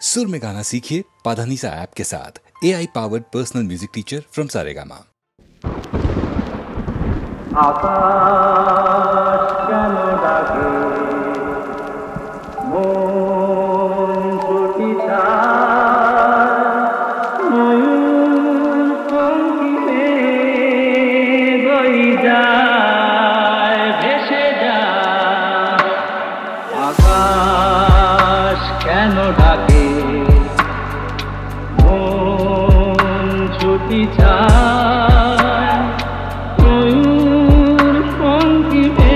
सुर में गाना सीखिए पाधानीसा ऐप के साथ। AI powered personal music teacher from Saregama. আকাশ কেন ডাকে মন ছুটি চায় ময়ূর পঙ্খিতে বই যায় ভেসে যায় আকাশ কেন ডাকে মন ছুটি চায় ময়ূর পঙ্খিতে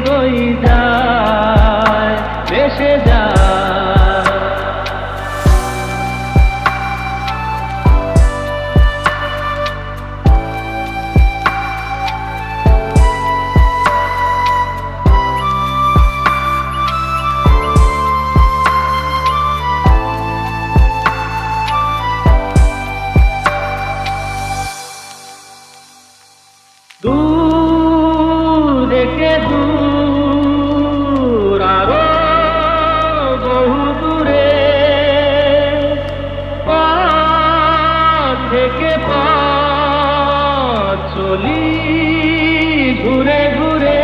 বই যায় ভেসে যায় দূর দেখে দূর আরো বহু দূরে পথ থেকে পথ চলি ঘুরে ঘুরে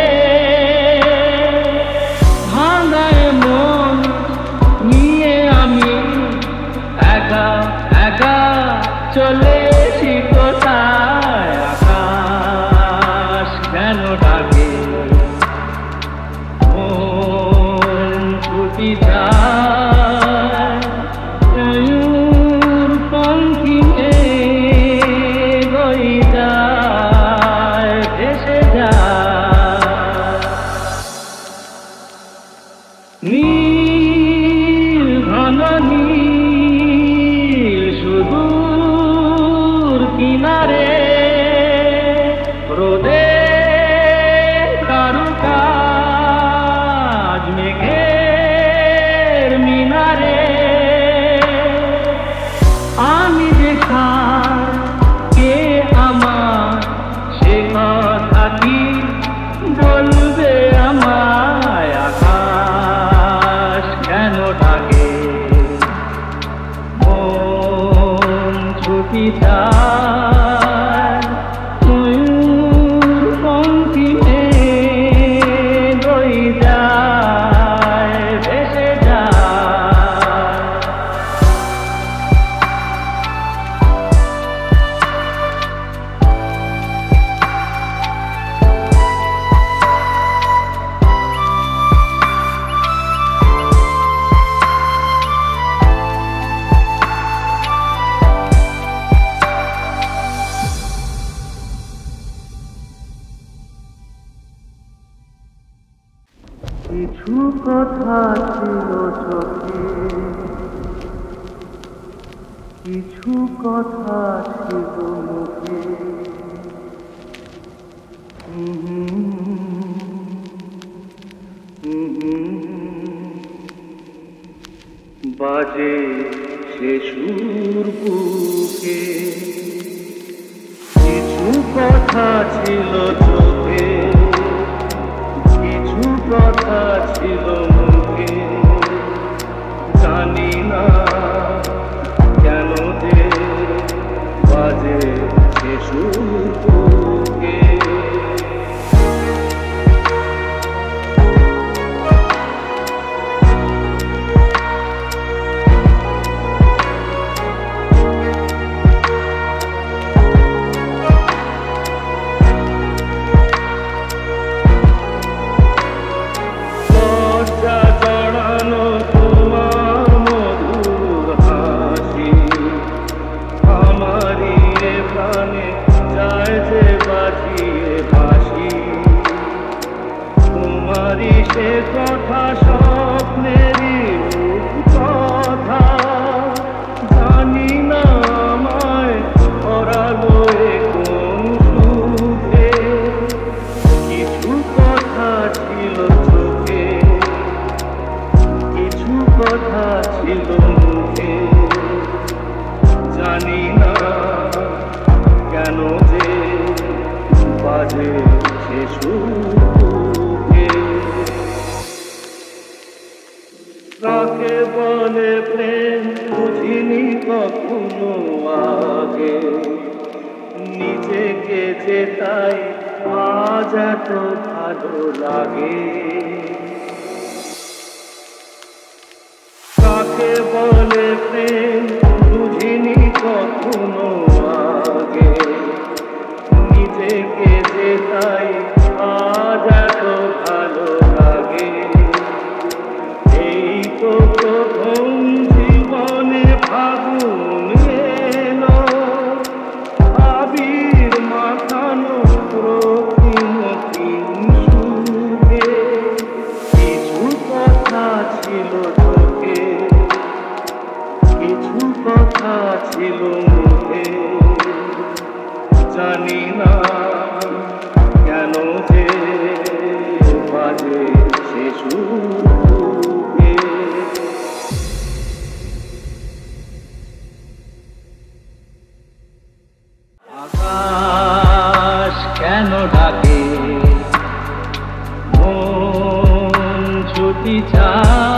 ভাঙায় মন নিয়ে আমি একা একা চলেছি কোথায় কেন ডাকে মন ছুটি যায় ময়ূর পঙ্খিতে বই যায় ভেসে যায় নীল ঘন নীল সুদূর কিনারে রোদে মেঘের মিনারে আমি দেখার কে আমার সে কথা কি বলবে আমায় আকাশ কেন ডাকে মন ছুটি চায় ময়ূর পঙ্খিতে বই যায় ভেসে যায় কিছু কথা ছিল চোখে কিছু কথা ছিল মুখে বাজে সে সুর বুকে কিছু কথা ছিল চোখে কিছু কথা ছিল মুখে জানি না কেন যে বাজে সে সুর বুকে বলে প্রেম বুঝিনি কখনো আগে, নিজেকে যে তাই আজ এত ভালো লাগে। কাকে বলে প্রেম বুঝিনি কখনো আগে, নিজেকে যে তাই আজ এত ভালো লাগে। এই তো প্রথম জীবনে ফাগুন এলো, আবির মাখানো রক্তিম সুখে। কিছু কথা ছিল চোখে, কিছু কথা ছিল মুখে, জানি না কেন যে বাজে সে সুরে। আকাশ কেন ডাকে, মন ছুটি চায়